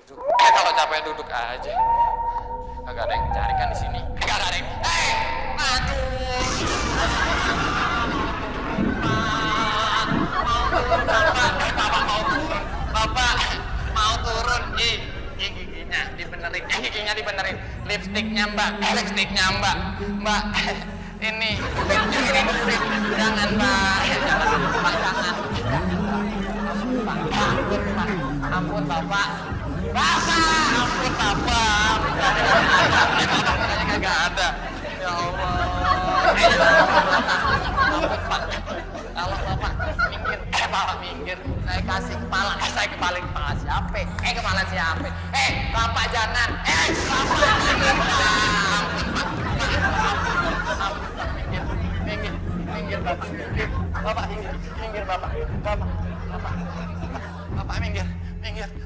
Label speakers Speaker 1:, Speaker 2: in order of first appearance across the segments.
Speaker 1: Kalau capek duduk aja. Kagak ada yang carikan di sini. Kagak ada yang. Aduh. Bapak mau turun. Giginya dibenerin. Lipstiknya mbak. Mbak. Ini. Jangan mbak. Jangan. Ampun bapak. Ampun bapak. Makanya kagak ada. Ya Allah. Ampun pak. Kalau bapak minggir, bapak minggir. Saya kasih kepala siapa? Kepala siapa? Bapak jangan. Bapak jangan. Ampun, minggir bapak. Bapak minggir bapak. Bapak minggir.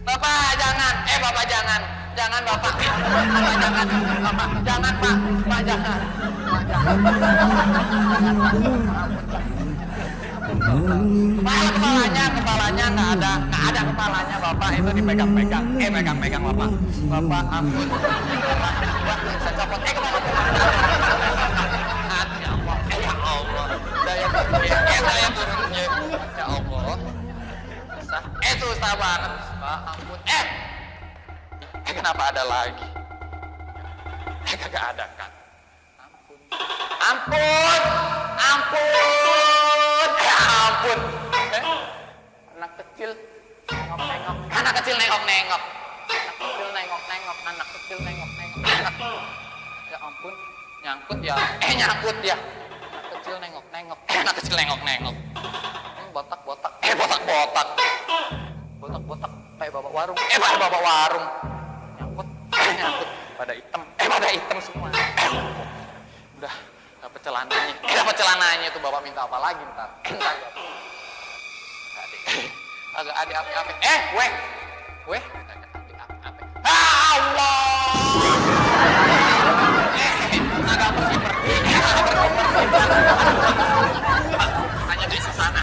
Speaker 1: Bapak jangan. Bapak jangan. Jangan bapak. Bapak jangan. Bapak jangan pak. Bapak jangan. Kepalanya nggak ada kepalanya bapak, itu dipegang-pegang. Pegang bapak. Bapak ampun. Bapak bisa copot. Ya Allah. Saya turunnya. Ya Allah. Susah banget. Pak ampun. Kenapa ada lagi? Kagak ada kan? Ampun. Anak kecil nengok-nengok. Ya ampun, nyangkut ya. Anak kecil nengok-nengok. Botak-botak. Botak-botak. Kayak bapak warung. Nyangkut. Pada hitam semua. Udah dapat celananya tuh bapak minta apa lagi ntar. Agak ada api-api. Weh. Allah. Agak pergi. Hanya di sana.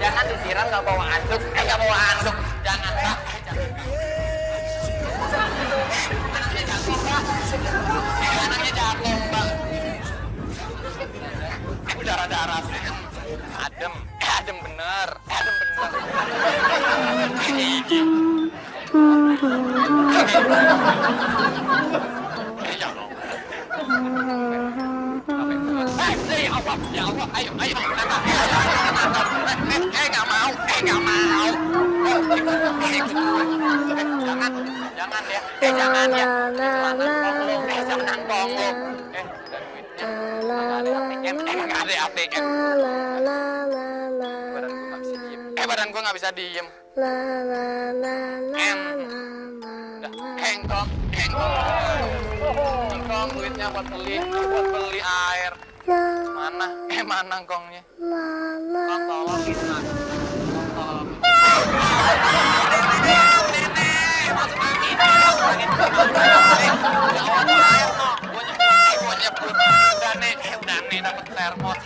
Speaker 1: Jangan disiram nggak bawa anduk. Jangan pak. Anaknya jatuh pak. Darah. Adem bener. Ya Allah, ayo. Nggak mau. Jangan ya. Jangan bongong. Nggak ada ATM. Badan gua nggak bisa diem. Engkong duitnya buat beli air. Mana engkongnya? Engkong tolong Nenek, masuk angin. Air no. Gua nyebut. Udah nih dapet termos.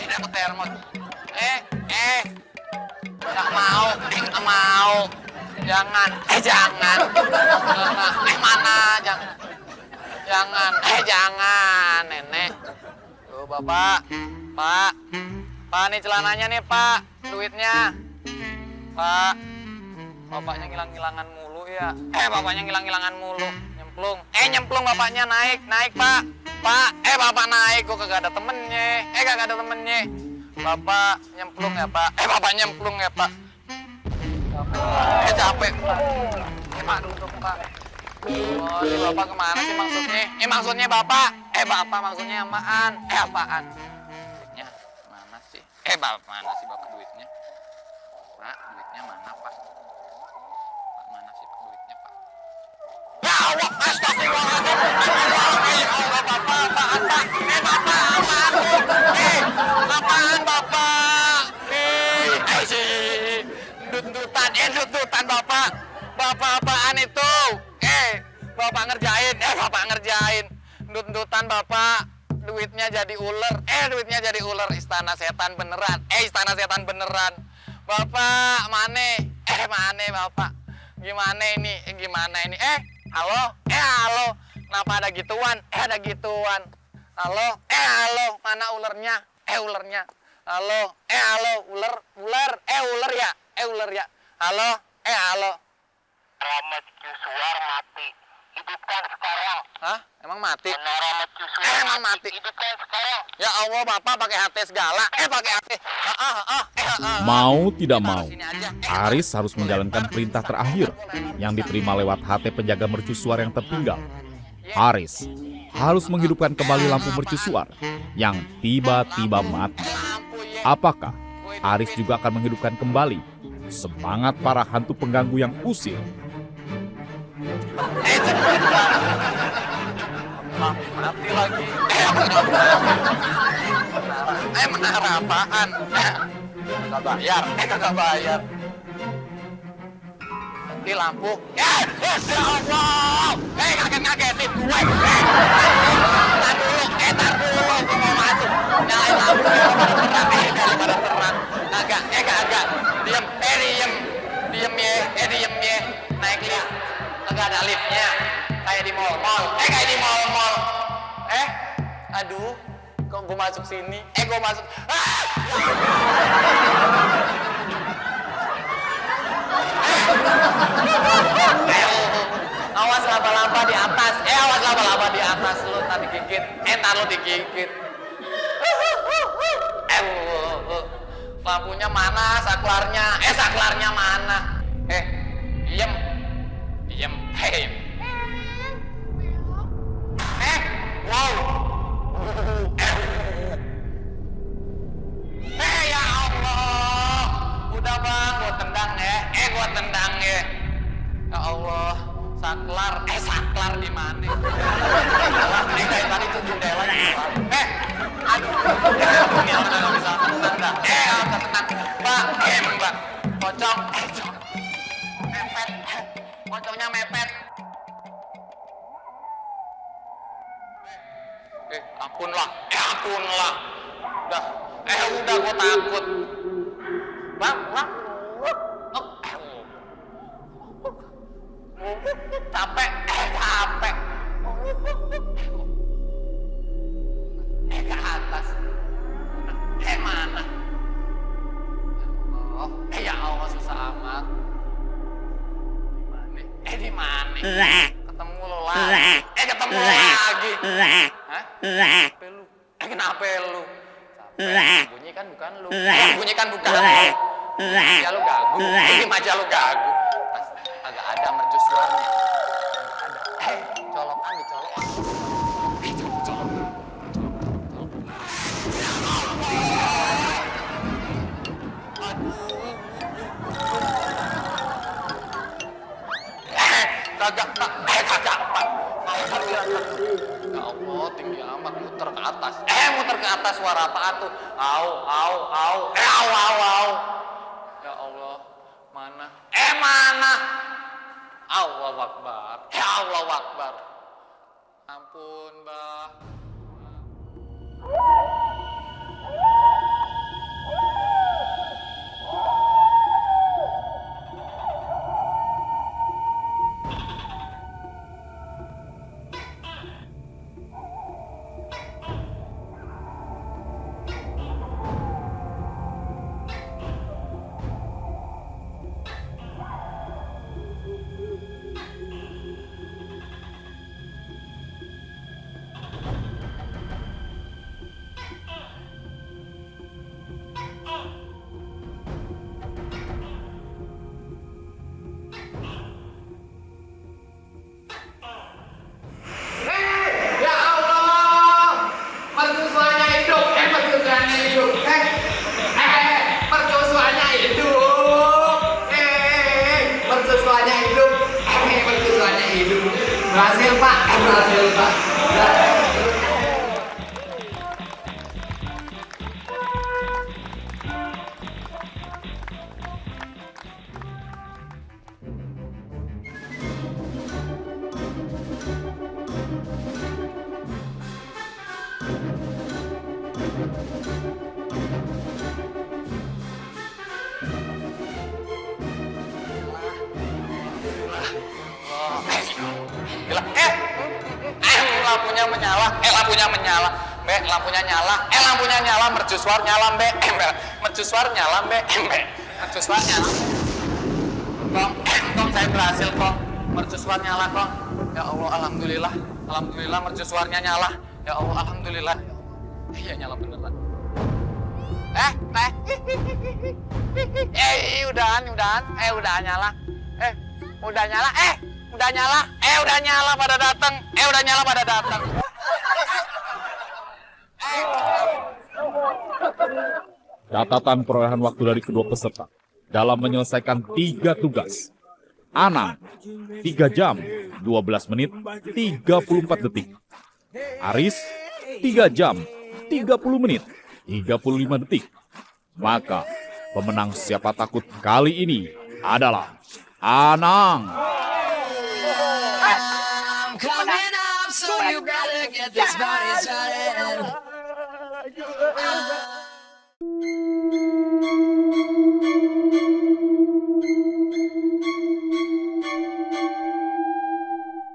Speaker 1: Nggak mau. Jangan. Mana? Jangan, Nenek. Tuh, Bapak. Pak, nih celananya nih, Pak. Duitnya. Pak. Bapaknya ngilang-ngilangan mulu ya. Bapaknya ngilang-ngilangan mulu. Nyemplung bapaknya naik, Pak. Bapak naik, kok kagak ada temennya. Bapak nyemplung ya, Pak. Bapak nyemplung ya, Pak. Capek. Pak duduk, Pak. Oh, ini Bapak kemana sih maksudnya? Maksudnya Bapak. Bapak maksudnya apaan? Apaan? Duitnya mana sih? Bapak mana sih Bapak duitnya? Pak, duitnya mana, Pak? Pak, mana sih Pak duitnya, Pak? Ya Allah, astagfirullahaladzim. Ya Allah, Bapak, apaan, Pak? Bapak, apaan? Apaan, Bapak? Dut-dutan, Bapak. Bapak apaan itu? Bapak ngerjain. Dut-dutan, Bapak. Duitnya jadi ular. Istana setan beneran. Bapak, mana, Bapak? Gimana ini? Gimana ini? Halo? Halo? Kenapa ada gituan? Ada gituan. Halo? Halo? Mana ulernya? Ulernya. Halo? Halo? Ular? Ular? Ular ya? Ular ya? Halo? Halo?
Speaker 2: Rahmat Joshua mati. Hidupkan sekarang.
Speaker 1: Hah? Emang mati?
Speaker 2: Rahmat Joshua
Speaker 1: Emang mati?
Speaker 2: Hidupkan sekarang.
Speaker 1: Ya Allah, Bapak pakai HT segala. Pakai HT.
Speaker 3: Mau tidak mau,
Speaker 1: Sini aja.
Speaker 3: Aris harus menjalankan perintah terakhir yang diterima lewat HT penjaga mercusuar yang tertinggal. Aris harus menghidupkan kembali lampu mercusuar yang tiba-tiba mati. Apakah Aris juga akan menghidupkan kembali semangat para hantu pengganggu yang usil?
Speaker 1: Mati lagi. Menara apaan? Kagak bayar. Kagak bayar. Di lampu. Ya Allah. Ngagetin gue. Tar dulu. Tar dulu. Gue mau masuk. Nyalain lampu. Daripada terang. Kagak. Diem. Diem ya. Diem ya. Naik lift. Kagak ada liftnya. Kayak di mall-mall. Kayak di mall-mall. Aduh. Kok gue masuk sini? Gue masuk. Awas laba-laba di atas. Awas laba-laba di atas. Lu tadi digigit. Ntar lu digigit. Lampunya mana? Saklarnya. Saklarnya mana? Diem. Wow. Ya Allah. Udah bang, gua tendang ya. Gua tendang ya. Ya Allah. Saklar di mana? Kayak tadi tuh jendela. Aduh. Ini orang nggak bisa tenang dah. Tenang. Mbak. Pocong. Mepet. Pocongnya mepet. Ampunlah. Udah gua takut. Bang. Capek. Ke atas. Mana? Ya Allah, susah amat. Di mana? Ketemu lo lagi. Ketemu lagi. Hah? Kenapa lu? Bunyi kan bukan lu. Bunyi kan bukan lu. Ya lu gagu. Ini aja lu gagu. Agak ada mercusuarnya. Colokan dicolok. Kagak. Ya Allah, tinggi amat, muter ke atas. Muter ke atas, suara apaan tuh? Au. Ya Allah, mana? Mana? Allahu Akbar. Ya Allah Akbar. Ampun, Mbah. Berhasil Pak. Gila. Lampunya menyala. Lampunya menyala. Be, lampunya nyala. Lampunya nyala. Mercusuar nyala, Be. Mercusuar nyala, Be. Mercusuar nyala. Kong, saya berhasil, Kong. Mercusuar nyala, Kong. Ya Allah, alhamdulillah. Alhamdulillah mercusuarnya nyala. Ya Allah, alhamdulillah. Iya, nyala beneran. Udahan. Udah nyala. Udah nyala. Udah nyala. Udah nyala pada datang. Udah nyala pada datang.
Speaker 3: Catatan perolehan waktu dari kedua peserta dalam menyelesaikan 3 tugas. Anang 3 jam 12 menit 34 detik. Aris 3 jam 30 menit 35 detik. Maka pemenang siapa takut kali ini adalah Anang.
Speaker 4: Coming up, so you better get this party started.